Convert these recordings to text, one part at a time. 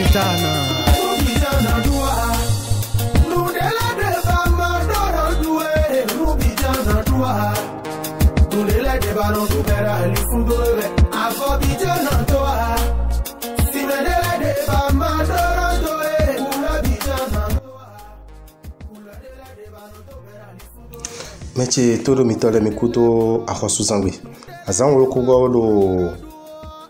Rubitana. Meche todo mitole mikuto akhosu zangwe azan wolo kogo lo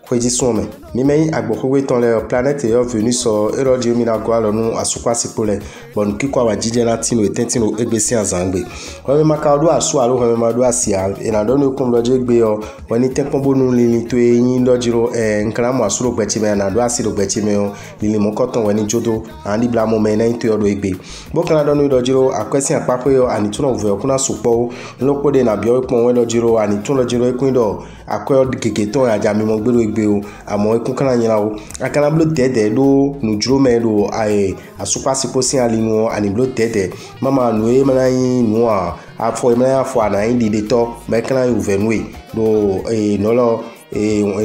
kweji some mimei agbokowe ton le planète yo venu so erodi mina gwa lo nu asukwa sipole bon kikwa wa jije na tino etentino egbesi azangbe we maka do asu alo we ma do asia ina do no kum loje gbe yo woni tenpombo nu lili to eyin lojiro nkra mo asuro gbechi me na do asiro gbechi me yo lili mo koton woni jodo ani bla mo me na into yo do egbe bo kana do no lojiro akwesi apapo yo ani tuno vuyo kuna supo nlopo de na bio pon we lojiro ani tuno lojiro ekun do akwa gege ton aja mi mo gbero egbe o amo ekun kana yin lawo akana blo dede do nu juro me do ai asupa sipo sin alinu ani blo dede mama nu e mana yin nu a afo e mana afo ana yin de to me kana yu venwe do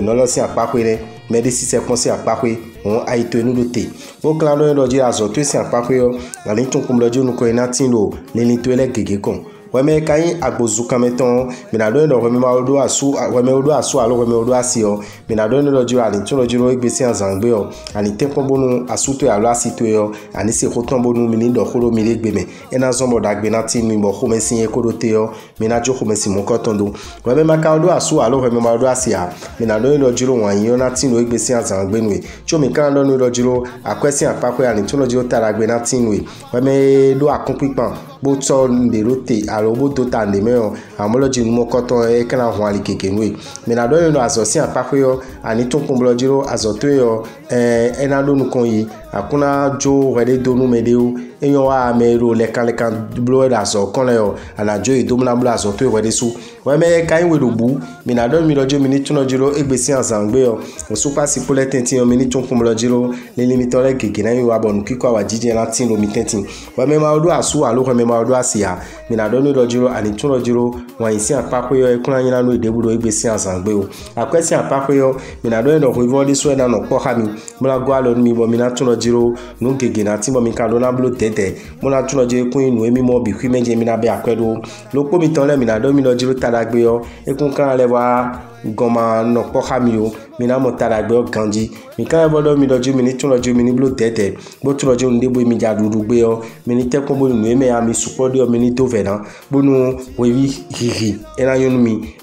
nolo sin apapo re medisi se pon sin apapo on aito enu lote o klan do loji azo to sin apapo yo ani tun kum loji nu ko ina tin lo lelin to ele gege kon weme kayin agbozuka meton minado no weme maodo asu alo weme odo asio minado no lojo ani tun lojo ro egbesi anzangbe o ani tempon bonu asuto alo asito yo ani se koton bonu mini do khoro mi legbe me ena zombo dagbe na tin mi bo khome sin e kodote yo minajo khome sin mo kotondo weme makaodo asu alo weme maodo asia minado no lojo ro wan yo na tin lo egbesi anzangbe nwe chomi kan do no lojo ro akwesi apako ani tun lojo taragbe na tin nwe weme do akunpipan bo to nderote alobo to tande me o amoloji mo koton e kana hwan ali keke nwe me na do no azosi apako yo ani tun kumblojiro azoto yo ena do nu kon yi akuna jo wede do nu medeu eyan wa mero lekan blo da so kon le yo ana jo idomna blo azoto yo wede su we me kayin we dobu me na do mi lojo mi ni tun lojiro egbesi anzangbe yo osupa si pole tentin yo mi ni tun kumblojiro le limitore gege na yo abonu kiko wa jije na tin lo mi tentin we me ma odo asu alo we me ma odo asia me na do no lojiro ani tun lojiro wan isi apako yo ekuna yin na no edeburo egbesi anzangbe o akwesi apako yo me na do no ko ivodi so na no po hami mo la gwa lo mi bo mi na tun lojiro no gege na tin bo mi ka do na blo tete mo na tun lojiro kun inu emi mo bi kwi meje mi na be akwedo lo po mi ton le mi na do mi lojiro taragbe yo ekun kan le wa goma no po hami o mi na mo taragbe o ganji mi kan bodo mi lojo mi ni tun lojo mi ni blo tete bo tun lojo ndebo mi ja dudu gbe yo mi ni te ko bo nu eme ya mi support yo mi ni to vena bonu wewi hihi ena yonu mi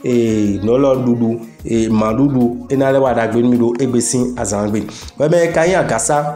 no lo dudu madudu ena le wa dagbe mi do egbesin azangbe we me kan agasa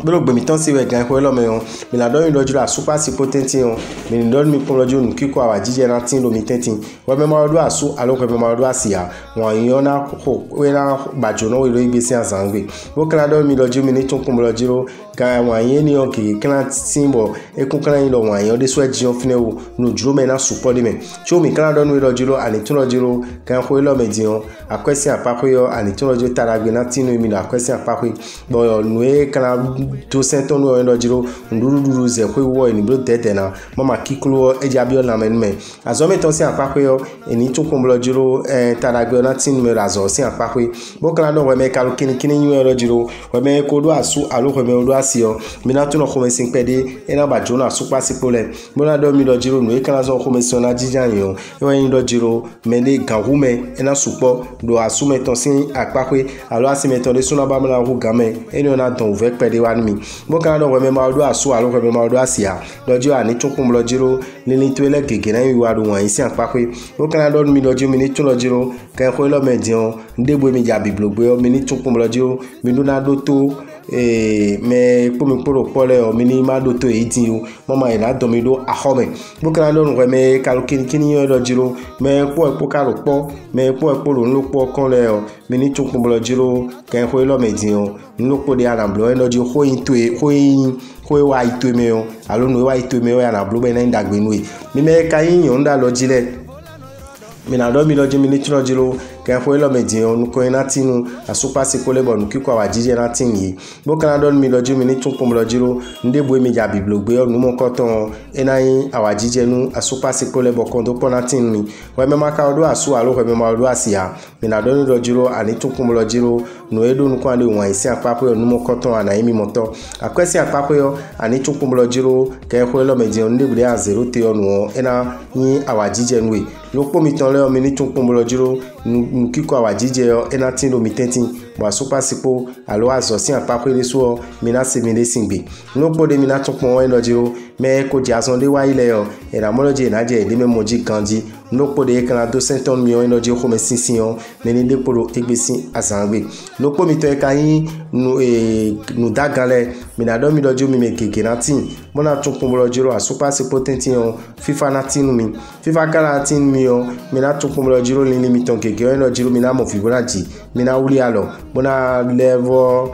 bro gbe mi ton si we gan ko lo me yon mi la do yin lojo la super si potentin yon mi don mi pon lojo nu kiko awa jije na tin lo mi tentin we me ma do asu alo ko me ma do asia won yon na ko we na bajo no we lo igbesi azangbe bo kan do mi lojo mi ni tun pon lojo ka won yin ni on ki kan timbo e kun kan yin lo won yon de so ejion fine wo nu juro me na support me cho mi kan do nu lojo ani tun lojo kan ko lo me dion akwesi apako yo ani tun lojo taragbe na tin mi na akwesi apako bo nu e kan to senton no lojiro ndururu ze ko wo ni blo tete na mama kikulo eja bi ona menme azome ton si apako yo eni tun kun lojiro taragbe na tin me razo si apako bo kan do we me kalu kini yu lojiro we me ko do asu alo we me do asio mi na tun ko me sin pede ena ba jona su pa sipole mo na do mi lojiro no e kan zo ko me so na jijan yo e we yin lojiro me le ganhume ena supo do asu me ton si apako alo asi me ton de suna ba mo na hu game eni ona don ve pede wa mi bo kan do we me ma do asu alo we me ma do asia lojo ani tun kun lojiro lili to ele gege na yu wa do wan isi apako bo kan do mi lojo mi ni tun lojiro kan ko lo me dion ndebo mi ja biblogbe o mi ni tun kun lojiro mi do na do to me po mi poro pole o mi ni ma do to edin o mama ila do mi do ahome bo kan do we me kalu kini yo lojiro me po ka ro po me po lo nlo po kan le o mi ni tun kun lojiro kan ko lo me dion nlo po de ara blo energy ho wa ito me o alo no wa ito me o ya na blo be na ndagbe nu e mi me kayin yo nda lojile mi na do mi lojo mi ni tun lojiro kan ko lo medin nu ko na tinu asupa se ko le bo nu kiko awajije na tin yi bo kan don mi loju mi ni tun pom lojiro nde bo mi ja biblogbe onu mo koton enayin awajije nu asupa se ko le bo kondo pona tin mi we me maka odo asu alo we me ma odo asia mi na don lojiro ani tun pom lojiro nu edo nu kwa le won isi apapo onu mo koton anayin mi moto akwesi apapo yo ani tun pom lojiro kan ko lo medin nde bude a 0 te onu ena yin awajije nu lopo mi ton le o mi ni tun pom lojiro nu kiko awajije yo ena tin lo mi tentin bo asupa sipo alo azo si apapo ile so mi na se mi le singbe lopo de mi na tun pom en lojiro me ko di azon de wa ile yo era mo loje na je de me moji kanji lopo de kan do 50 million en lojiro ko me sinsin yo me ni de polo egbesin azangbe lopo mi to e kayin nu dagale mi na do mi lojiro mi me keke na tin mo na tun pom lojiro asupa sipo tentin yo fifa na tin mi fifa kala tin mi yo mi na tun pom lojiro lini mi ton keke en lojiro mi na mo fibonacci mi na wuli alo mo na levo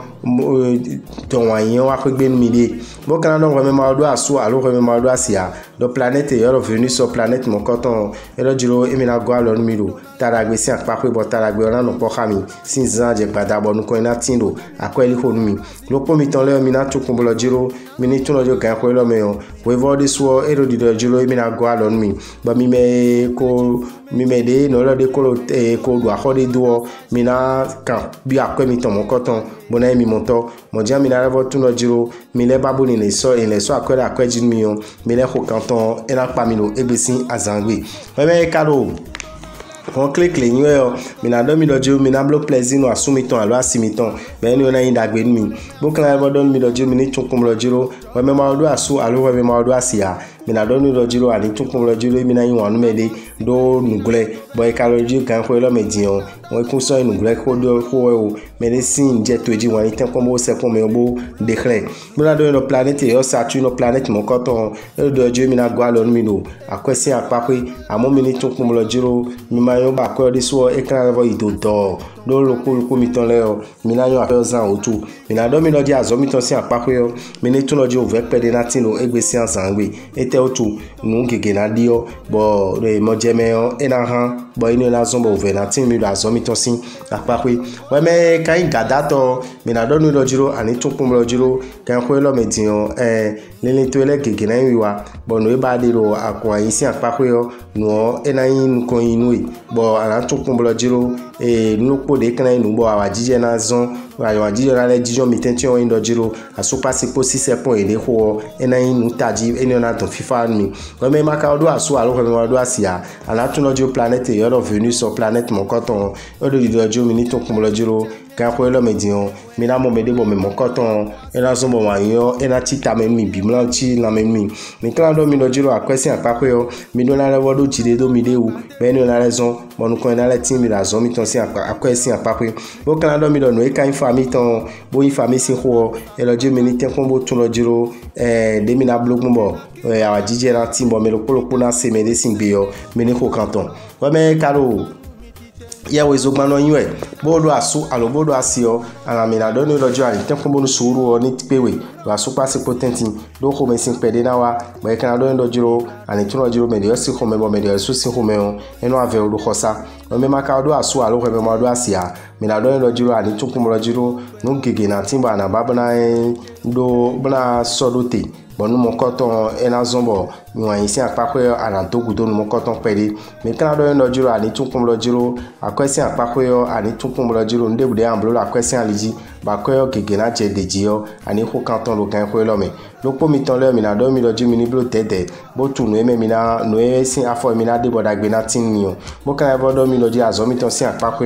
ton wa yen wa pe mi de bo kan don me ma do asu alo me ma do asia do planète yo revenu sur planète mon coton e lojiro e mi na go alo mi do taragbe si apapo bo taragbe ran no po khami sin zan je pada bo nu ko na tindo akweli ho mi lo po mi ton le mi na tun pom lojiro mi ni tun lojo gan ko lo me yo we vo de so e ro di lojiro e mi na go alo mi ba mi me de no lo de ko do akode do mi na kan bi akwe mi ton mon coton bo na mi monto mo ja mi na revo tun lojiro mi le babu ni le so akwe akweji mi yo mi le ko kanton e na pa mi lo egbesin azangbe we me kado on clique les nuits mi na do mi lojiro mi na block plaisir no asumiton alo asimiton be ni ona yin dagbe mi bo kan la do mi lojiro mi ni tun pom lojiro we me ma do asu alo we me ma do asia mi na do ni lojiro ani tun pom lojiro mi na yin wanu mede do nugle boy kalojiro kan ko lo medin o won kun so nugle ko do ko o medicine je toji wani ten ko mo se ko me bo declare mi na do no planète yo Saturne no planète mon coton e do lojiro mi na go alo mi no akwesi apape amo mi ni tun pom lojiro mi ma yo ba ko de so e kan revo idodo do loko mi ton le o mi na yo ape ozan otu mi na do mi loji azo mi ton si apape yo mi ni tun loji over pede na tin o egbesi azangbe ete otu nu gege na dio bo re mo jeme yo e na han bo inu na zon bo over na tin mi do azo mi ton si apape we me kan gadato mi na do nu lojiro ani tun pom lojiro kan ko lo medin o lele to ele gege na wiwa bo no e ba de ro akwa yin si apape yo no e na yin ko inu bo ana tun pom lojiro nupo de kan inu bo awajije na zon awajije na le jijo mi tention in lojiro asupa sipo 6 ede ho e na inu taji eni ona ton fifa mi we me maka do asu alo me do asia ana tun lojiro planète yo revenu sur planète mon coton o do lojiro mi ni tun pom lojiro kan ko lo medin mi na mo mede bo me mon coton e na zo mo wa yo e na tita me mi bi mlan ti na me mi kan do mi lojiro akwesi apapo yo mi do na le wodo jide do mi de wu be ni na raison mo nu ko na le tin mi la zo mi ton si akwesi apapo bo kan do mi do no e kan famille ton bo yin famille si ho e lojiro mi ni ten ko bo tun lojiro de mi na blogun bo awajije na tin bo me lo polo na se me de singbe yo mi ni ko kanton wa me karo ya we zogbano yin e bodo asu alo bodo asio ala mi na do ni lojo ari ten ko bonu suru o ni pewe lo asu pa se potentin do ko me sin pede na wa bo kan do ndo jiro ani tun lojiro me de si ko me bo me de su si ko me o eno ave o do khosa o me maka do asu alo ko me ma do asia mi na do ndo jiro ani tun ko mo lojiro no gege na timba na babana do bana sodote bonu mon coton ena zombo mi wa yin si apapo ana dogu do mon coton pede mi kan do ndo jiro ani tun pom lojiro akwesi apapo ani tun pom lojiro nde bude amblo akwesi aliji ba ko yo gege na je deji yo ani ko kanton lo kan ko lo me lo po mi ton le mi na do mi lojiro mi ni blo tete bo tu no eme mi na no e sin afo mi na de boda gbe na tin mi o bo kan bo do mi lojiro azo mi ton si apapo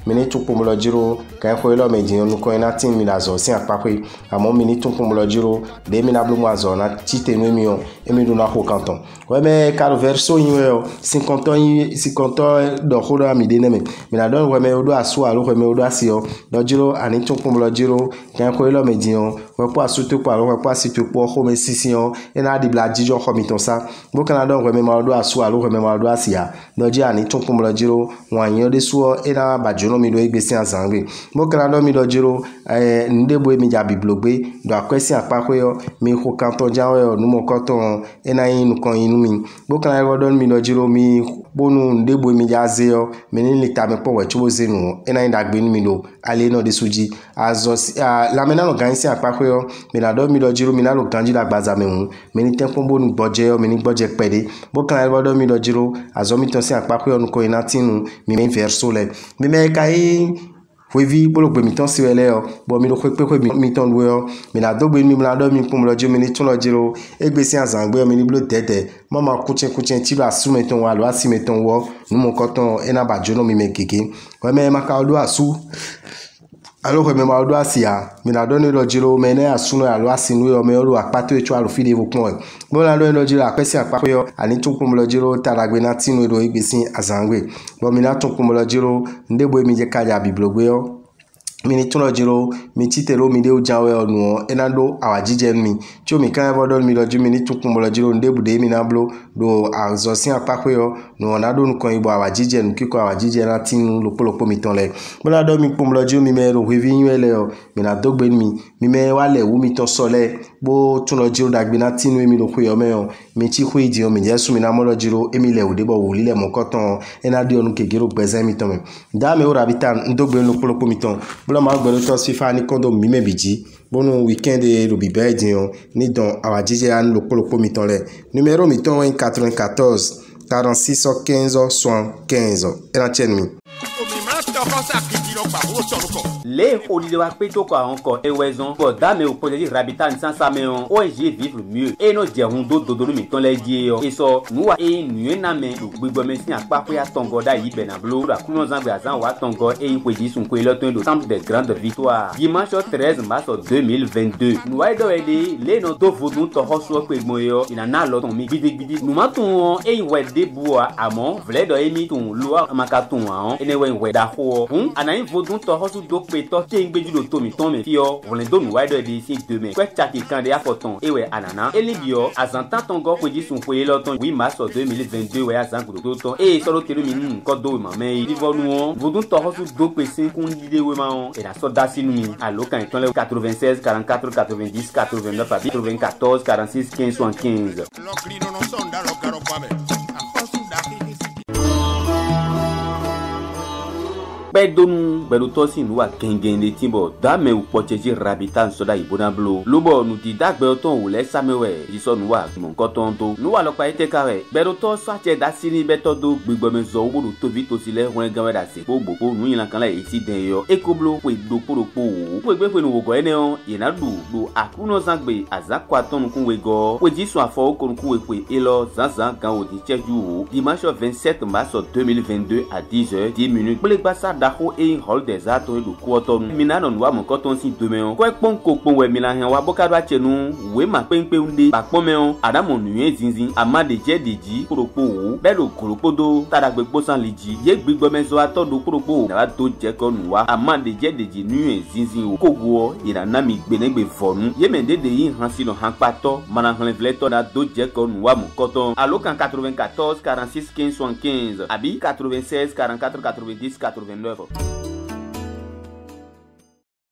mi ni tun pom lojiro kan ko lo me jin nu ko na tin mi la zo si apapo amo mi ni tun pom lojiro de mi na blo mo azo na chite no mi o emi do na ko kanton we me karo verso yin we 50 do ko do mi de ne mi na do we me do asu alo we me do asio lojiro ani tun pom lojiro kan ko lo me jin o we po asu to po alo we po asu to po ko me sision e na di bla jijo ko mi ton sa bo kan do we me ma do asu alo we me ma do asia loji ani tun pom lojiro wan yin de so e na bajono mi do egbesi azangbe bo kan do mi lojiro nde bo mi ja biblogbe do akwesi apako yo mi ko kanton ja yo nu mo koton e na yin kan inu mi bo kan do mi lojiro mi bonu ndebo mi yazeo meni lita me po we chuoze nu ena inda gbe mi lo ale no de suji azo la mena no gansi apakwe yo me na do mi lo jiro mi na lo ganji la gbaza me hu meni tempo bonu gboje yo meni gboje pede bo kan e do mi lo jiro azo mi ton si apakwe yo nu ko ina tinu mi me verso le mi me kai wevi bolo gbe mi ton si wele yo bo mi lo pe mi ton wo yo mi na do gbe mi la do mi pum lo jiro mi ni tun lo jiro egbe si azangbe mi ni blo tete mama kuchen ti lo asu me ton wa lo asi me ton wo nu mo ko ton ena ba jono mi me keke we me maka lo asu alors me ma do asia mi na do ni lo jiro me ne asu no alo asinu yo me lo apato echu alo fide wo pon bo la do lo jiro apesi apapo yo ani tun pum lo jiro taragbe na tinu do egbe si azangbe bo mi na tun pum lo jiro ndebo mi je kaja biblogbe yo mini tuno jiro mi titelo mi de ujawe onu enado awajije mi ti o mi kan bodol mi loju mi ni tukun mo lojiro ndebude mi na blo do azosin apakwe yo no na do nkan ibo awajije nu kiko awajije na tin lopolopo mi ton le bola do mi pom loju mi me ro wevi yele yo mi na dogbe mi me wale wu mi ton sole bo tuno jiro dagbe na tin mi lo kwe yo me yo mi ti kwe idi o mi jesu mi na mo lojiro emi le ude bo wuli le mo koton enado onu kegero gbeze mi ton me da me ora bitan ndogbe lopolopo mi ton ma gbero to si fa ni kondo mi me biji bonu weekend e lo bibe din ni don awajije an lopolopo mi ton le numéro mi ton 94 46 15 75 era chen mi les holidays wa peto ko encore e wezon bo dame o projet rabitan sans sa me on ONG vivre mieux et no je hundo dodo mi ton le die yo e so nu wa e nu na me do gbigbo me sin apapo ya tongo da yi be na blo ra kuno zangbe azan wa tongo e yin kweji sun ko iloton do temple de grande victoire dimanche 13 mars 2022 nu wa do ele le no do vodun to hoso pe gbo yo ina na lo ton mi gidi nu ma ton e yin we de bua amon vle do emi ton lo amaka ton an ene we da ho ana yin vodun to hoso do pe to te ngbeju do to mi ton me fio volen do nu wa do de si demain kwe chaki kan de afoton e we anana elibio azantan tongo kweji sun ko iloton 8 mars 2022 we azan do ton e so lo telu mi ko do ma me ivo nu vodun to hoso do pe sin kun lide we ma on e na so da sinu mi alo kan ton le 96 44 90 89 94 46 15 75 bedonu beluto si nuwa kengen de timbo da me upocheji rabitan soda ibona blo lobo nu di dagbe oton wo le samewe iso nuwa mon koton to nuwa lo pa ite kare beluto so ache da sini beto do gbigbo me zo wo to vi to sile won gan da se gbogbo ko nu yin kan la esi den yo ekoblo pe do poropo wo gbe pe nu wo go ene on ina do akuno sangbe azakwa ton kun we go we ji so afo ko kun we pe elo zanzan kan o di cheju dimanche 27 mars 2022 à 10h 10 minutes pour les basa daho e hall des arts do kuoto minano nwa mo koton si demain ko pon ko pon we milan wa bokado achenu we ma penpe unde papon me on adamo nuye zinzin amade je deji poropo wo belo koropodo tadagbe gbosan liji ye gbigbo mezo atodo poropo na do je ko nuwa amade je deji nuye zinzin o kogo ira na mi gbenegbe fonu ye mende de yin han sino han pato mana han vleto na do je ko nuwa mo koton alokan 94 46 15 75 abi 96 44 90 89